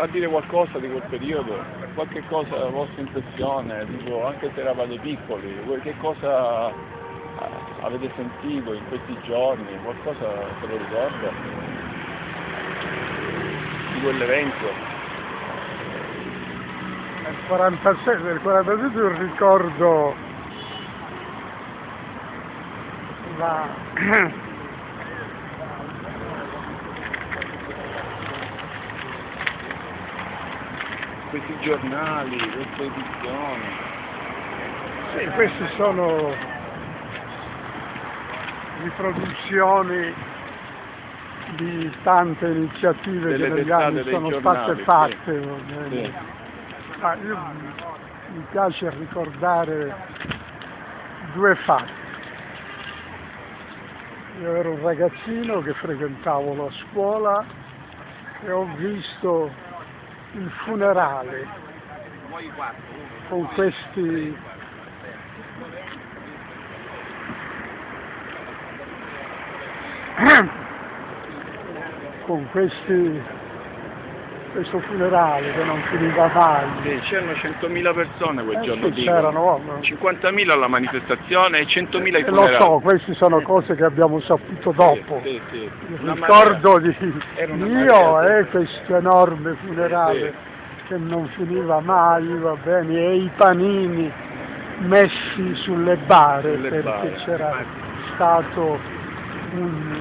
a dire qualcosa di quel periodo, qualche cosa, la vostra impressione, dico, anche se eravate piccoli, voi che cosa avete sentito in questi giorni, qualcosa se lo ricorda di quell'evento? Nel 47 io ricordo Questi giornali, queste edizioni. Sì, queste sono riproduzioni di tante iniziative che negli anni sono state fatte. Sì. Ma mi piace ricordare due fatti. Io ero un ragazzino che frequentavo la scuola e ho visto il funerale con questi questo funerale che non finiva mai. Sì, c'erano 100.000 persone quel giorno, sì, c'erano 50.000 alla manifestazione e 100.000 ai Lo funerali. so, queste sono cose che abbiamo saputo dopo. Sì, sì. Il ricordo mio è questo enorme funerale che non finiva mai, va bene, e i panini messi sulle bare perché c'era stato un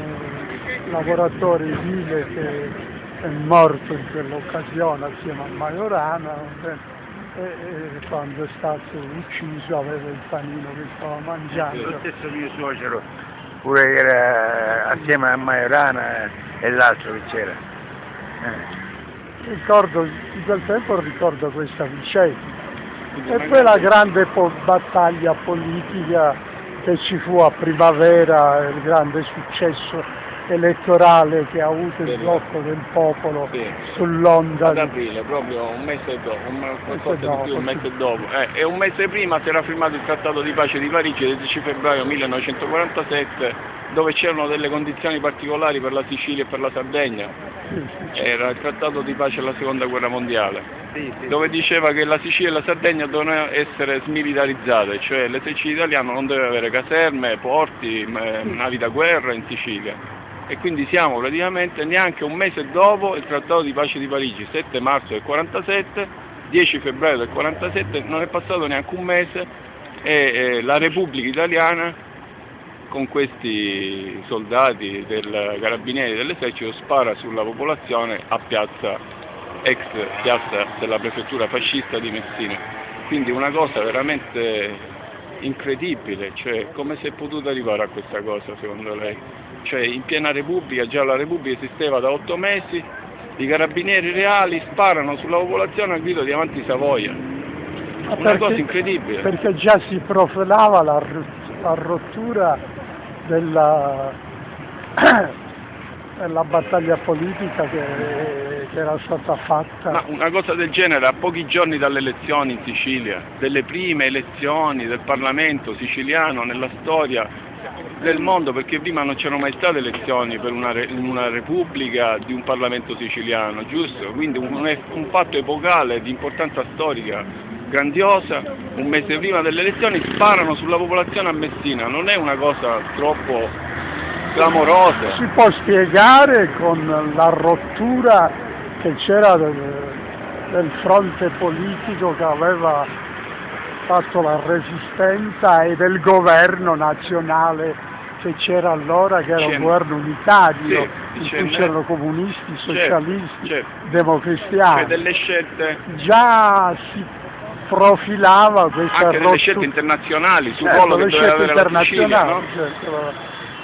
lavoratore edile che è morto in quell'occasione assieme a Majorana e quando è stato ucciso aveva il panino che stava mangiando. Lo stesso mio suocero, pure che era assieme a Majorana e l'altro che c'era. Ricordo, in quel tempo ricordo questa vicenda. E poi la grande battaglia politica che ci fu a primavera, il grande successo elettorale che ha avuto il blocco del popolo sull'onda ad aprile, proprio un mese dopo, un mese dopo. E un mese prima si era firmato il Trattato di pace di Parigi del 10 febbraio 1947, dove c'erano delle condizioni particolari per la Sicilia e per la Sardegna. Era il Trattato di pace alla Seconda Guerra Mondiale, dove diceva che la Sicilia e la Sardegna dovevano essere smilitarizzate, cioè l'esercito italiano non doveva avere caserme, porti, navi da guerra in Sicilia. E quindi siamo praticamente neanche un mese dopo il Trattato di pace di Parigi, 7 marzo del 47, 10 febbraio del 47, non è passato neanche un mese e la Repubblica Italiana con questi soldati del Carabinieri dell'esercito spara sulla popolazione a ex piazza della prefettura fascista di Messina. Quindi una cosa veramente incredibile, cioè come si è potuto arrivare a questa cosa secondo lei? Cioè in piena Repubblica, già la Repubblica esisteva da 8 mesi, i carabinieri reali sparano sulla popolazione al grido di avanti Savoia. Una cosa incredibile. Perché già si profilava la rottura della battaglia politica che era stata fatta. Ma una cosa del genere a pochi giorni dalle elezioni in Sicilia, delle prime elezioni del Parlamento siciliano nella storia del mondo, perché prima non c'erano mai state elezioni per una repubblica di un Parlamento siciliano, giusto? Quindi un fatto epocale di importanza storica grandiosa, un mese prima delle elezioni sparano sulla popolazione a Messina, non è una cosa troppo clamorosa? Si può spiegare con la rottura che c'era del fronte politico che aveva fatto la resistenza e del governo nazionale che c'era allora, che era un governo unitario, in cui c'erano comunisti, socialisti, democristiani. Cioè delle scelte. Già si profilava questa anche delle scelte internazionali sul ruolo che doveva avere la Sicilia, no?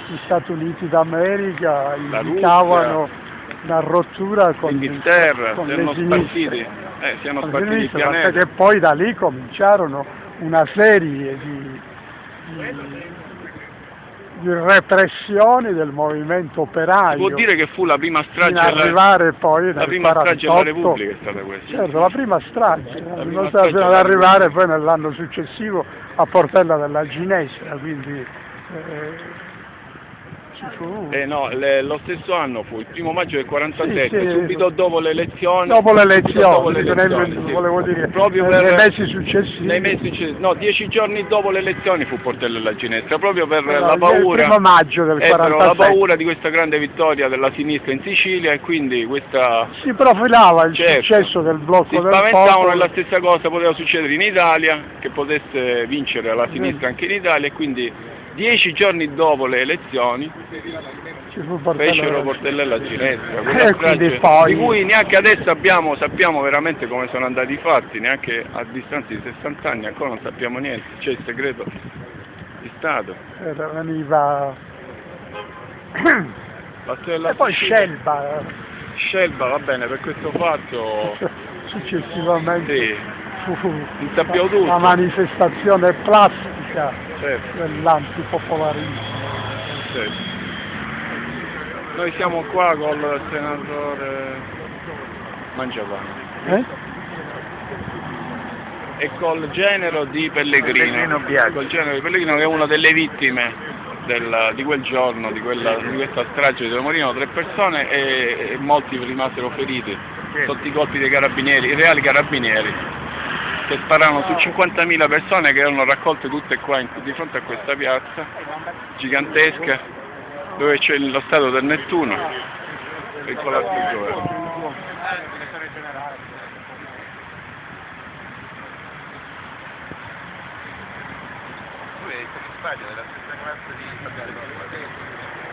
Gli Stati Uniti d'America indicavano la rottura con l'Inghilterra, con siano spartiti il pianeta. Perché poi da lì cominciarono una serie di repressioni del movimento operaio. Si può dire che fu la prima strage arrivare poi la prima strage della Repubblica è stata questa. Certo, la prima strage, fino ad arrivare poi nell'anno successivo a Portella della Ginestra, quindi ci fu. No, lo stesso anno fu, il 1° maggio del 47, Sì, sì, subito dopo le elezioni. Dopo le Dopo le elezioni, elezioni, sì. volevo dire, Proprio nei per, mesi successivi. nei mesi successivi, no, 10 giorni dopo le elezioni fu Portella Ginestra, proprio per la Il paura. 1° maggio del Però 47. la paura di questa grande vittoria della sinistra in Sicilia e quindi questa... Si profilava il Certo. successo del blocco Si del spaventavano che popolo. la stessa cosa poteva succedere in Italia, che potesse vincere la sinistra anche in Italia e quindi 10 giorni dopo le elezioni Ci fu fecero Portella Ginestra, quella E quindi strage poi- di cui neanche adesso sappiamo veramente come sono andati i fatti, neanche a distanza di 60 anni ancora non sappiamo niente, c'è il segreto di Stato. Veniva... La stella E poi Sicilia- Scelba, va bene, per questo fatto successivamente sì, fu sappiamo tutto. la manifestazione plastica Certo. dell'antipopolarismo. Certo. Noi siamo qua col senatore Mangiapane e col genero di Pellegrino Biaggi. col genero di Pellegrino che è una delle vittime di quel giorno, di questa strage di morivano 3 persone e molti rimasero feriti sotto i colpi dei carabinieri, i reali carabinieri, che spararono su 50.000 persone che erano raccolte tutte qua di fronte a questa piazza gigantesca dove c'è lo stato del Nettuno e il Palazzo del Governo. Tu sei soddisfatto della stessa classe di Fabiano?